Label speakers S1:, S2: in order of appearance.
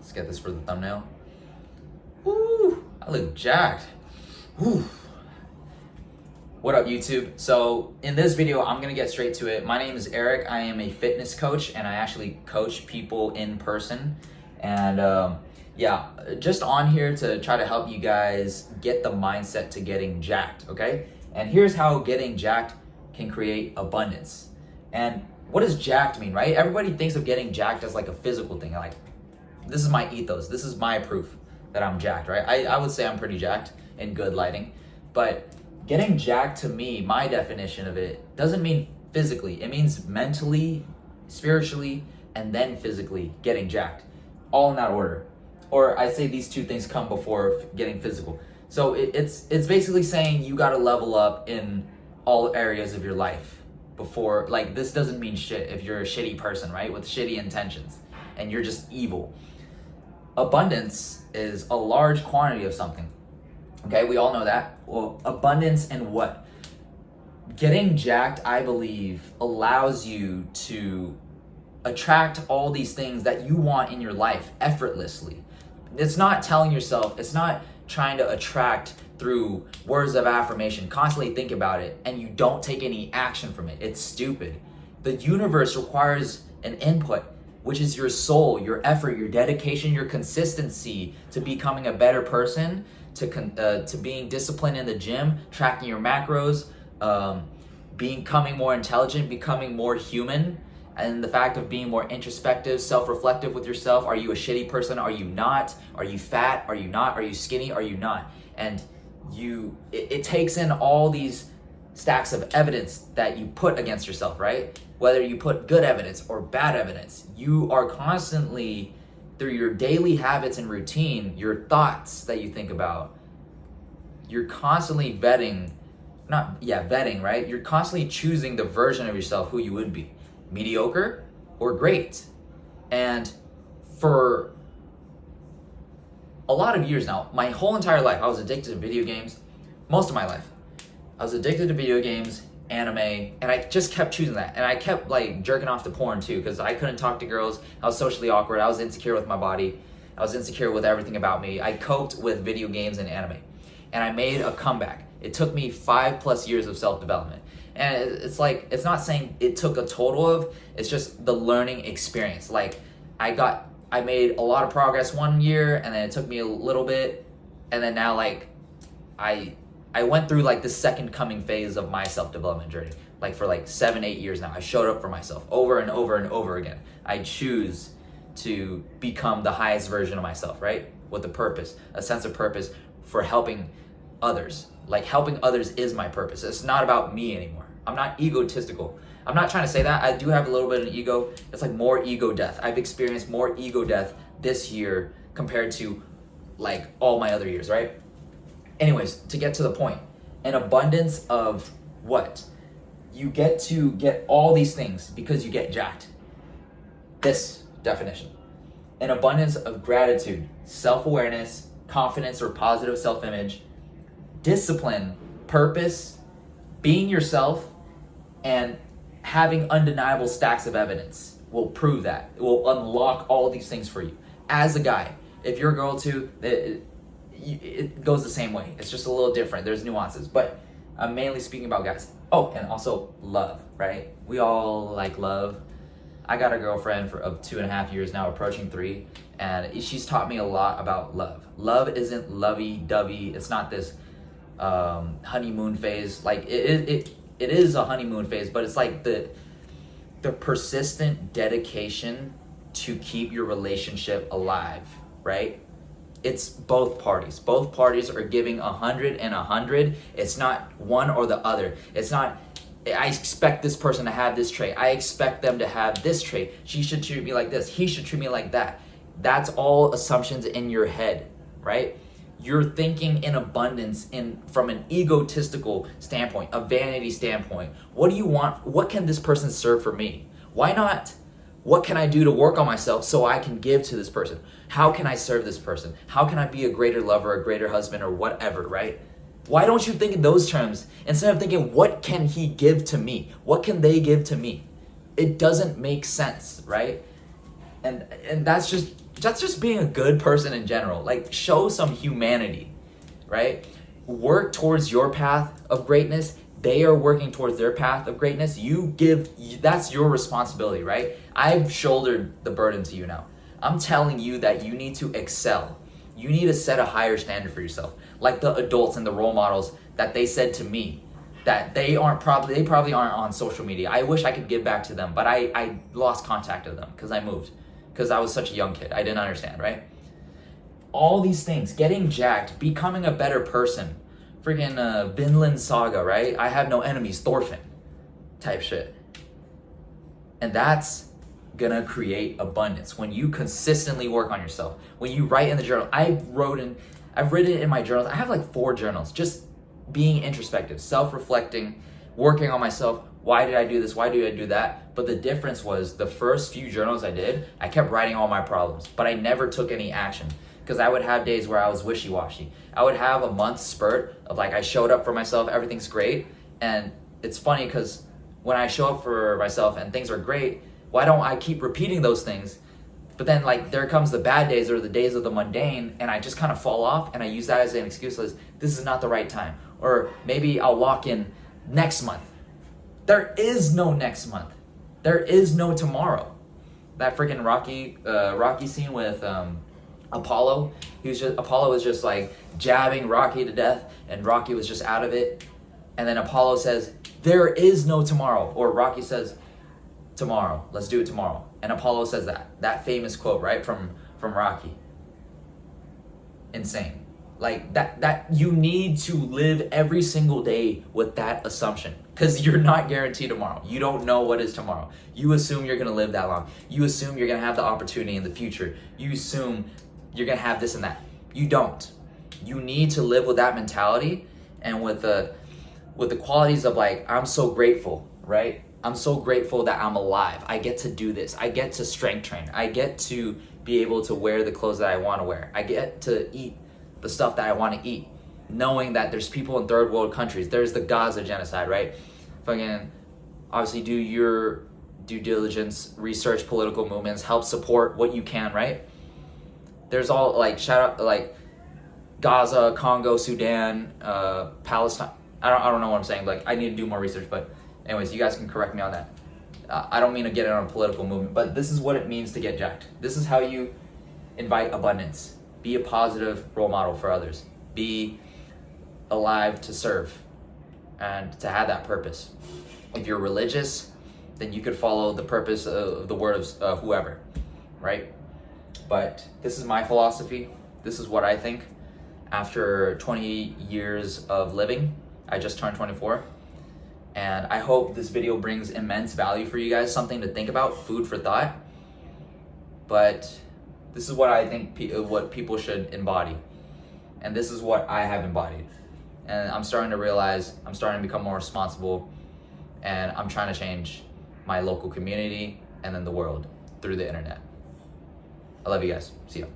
S1: Let's get this for the thumbnail. Woo! I look jacked. Woo! What up, YouTube? So in this video, I'm gonna get straight to it. My name is Eric. I am a fitness coach, and I actually coach people in person. And yeah, just on here to try to help you guys get the mindset to getting jacked, okay? And here's how getting jacked can create abundance. And what does jacked mean, right? Everybody thinks of getting jacked as like a physical thing. Like, this is my ethos. This is my proof that I'm jacked, right? I would say I'm pretty jacked in good lighting. But getting jacked, to me, my definition of it, doesn't mean physically. It means mentally, spiritually, and then physically getting jacked. All in that order. Or I say these two things come before getting physical. So it's basically saying you gotta level up in all areas of your life before, like, this doesn't mean shit if you're a shitty person, right? With shitty intentions and you're just evil. Abundance is a large quantity of something. Okay, we all know that. Well, abundance in what? Getting jacked, I believe, allows you to attract all these things that you want in your life effortlessly. It's not telling yourself, it's not trying to attract through words of affirmation. Constantly think about it and you don't take any action from it. It's stupid. The universe requires an input, which is your soul, your effort, your dedication, your consistency to becoming a better person, to being disciplined in the gym, tracking your macros, becoming more intelligent, becoming more human, and the fact of being more introspective, self-reflective with yourself. Are you a shitty person? Are you not? Are you fat? Are you not? Are you skinny? Are you not? And it takes in all these stacks of evidence that you put against yourself, right? Whether you put good evidence or bad evidence, you are constantly, through your daily habits and routine, your thoughts that you think about, you're constantly vetting, right? You're constantly choosing the version of yourself who you would be, mediocre or great. And for a lot of years now, my whole entire life, I was addicted to video games. Most of my life, I was addicted to video games, anime, and I just kept choosing that. And I kept like jerking off to porn too, because I couldn't talk to girls. I was socially awkward. I was insecure with my body. I was insecure with everything about me. I coped with video games and anime. And I made a comeback. It took me 5+ years of self-development. And it's like, it's not saying it took a total of, it's just the learning experience. Like, I made a lot of progress one year, and then it took me a little bit, and then now, like, I went through like the second coming phase of my self-development journey. Like for like 7-8 years now, I showed up for myself over and over and over again. I choose to become the highest version of myself, right? With a purpose, a sense of purpose for helping others. Like, helping others is my purpose. It's not about me anymore. I'm not egotistical. I'm not trying to say that. I do have a little bit of an ego. It's like more ego death. I've experienced more ego death this year compared to like all my other years, right? Anyways, to get to the point, an abundance of what? You get to get all these things because you get jacked. This definition. An abundance of gratitude, self-awareness, confidence or positive self-image, discipline, purpose, being yourself, and having undeniable stacks of evidence will prove that. It will unlock all these things for you. As a guy, if you're a girl too, it goes the same way. It's just a little different. There's nuances, but I'm mainly speaking about guys. Oh, and also love, right? We all like love. I got a girlfriend of 2.5 years now, approaching 3, and she's taught me a lot about love. Love isn't lovey-dovey. It's not this honeymoon phase. Like it is a honeymoon phase, but it's like the persistent dedication to keep your relationship alive, right? It's both parties. Both parties are giving 100 and 100. It's not one or the other. It's not, I expect this person to have this trait. I expect them to have this trait. She should treat me like this. He should treat me like that. That's all assumptions in your head, right? You're thinking in abundance from an egotistical standpoint, a vanity standpoint. What do you want? What can this person serve for me? Why not? What can I do to work on myself so I can give to this person? How can I serve this person? How can I be a greater lover, a greater husband, or whatever, right? Why don't you think in those terms instead of thinking, what can he give to me? What can they give to me? It doesn't make sense, right? And that's just that's just being a good person in general. Like, show some humanity, right? Work towards your path of greatness. They are working towards their path of greatness. That's your responsibility, right? I've shouldered the burden to you now. I'm telling you that you need to excel. You need to set a higher standard for yourself. Like the adults and the role models that they said to me that they probably aren't on social media. I wish I could give back to them, but I lost contact with them because I moved. Because I was such a young kid. I didn't understand, right? All these things, getting jacked, becoming a better person, freaking Vinland Saga, right? I have no enemies, Thorfinn type shit. And that's gonna create abundance when you consistently work on yourself. When you write in the journal, I've written in my journals. I have like 4 journals, just being introspective, self-reflecting, working on myself. Why did I do this? Why did I do that? But the difference was the first few journals I did, I kept writing all my problems, but I never took any action because I would have days where I was wishy-washy. I would have a month spurt of like, I showed up for myself, everything's great. And it's funny because when I show up for myself and things are great, why don't I keep repeating those things? But then like there comes the bad days or the days of the mundane and I just kind of fall off and I use that as an excuse as this is not the right time. Or maybe I'll walk in next month. There is no next month. There is no tomorrow. That freaking Rocky scene with Apollo. Apollo was just like jabbing Rocky to death, and Rocky was just out of it. And then Apollo says, "There is no tomorrow," or Rocky says, "Tomorrow. Let's do it tomorrow." And Apollo says that famous quote, right, from Rocky. Insane. Like that you need to live every single day with that assumption, because you're not guaranteed tomorrow. You don't know what is tomorrow. You assume you're going to live that long. You assume you're going to have the opportunity in the future. You assume you're going to have this and that. You don't. You need to live with that mentality and with the qualities of like, I'm so grateful, right? I'm so grateful that I'm alive. I get to do this. I get to strength train. I get to be able to wear the clothes that I want to wear. I get to eat the stuff that I want to eat, knowing that there's people in third world countries. There's the Gaza genocide, right? Fucking obviously do your due diligence, research political movements, help support what you can, right? There's all like shout out like Gaza, Congo, Sudan, Palestine. I don't know what I'm saying. Like I need to do more research, but anyways, you guys can correct me on that. I don't mean to get in on a political movement, but this is what it means to get jacked. This is how you invite abundance. Be a positive role model for others. Be alive to serve and to have that purpose. If you're religious, then you could follow the purpose of the word of whoever, right? But this is my philosophy. This is what I think. After 20 years of living, I just turned 24. And I hope this video brings immense value for you guys, something to think about, food for thought. But this is what I think what people should embody. And this is what I have embodied. And I'm starting to realize, I'm starting to become more responsible, and I'm trying to change my local community and then the world through the internet. I love you guys. See ya.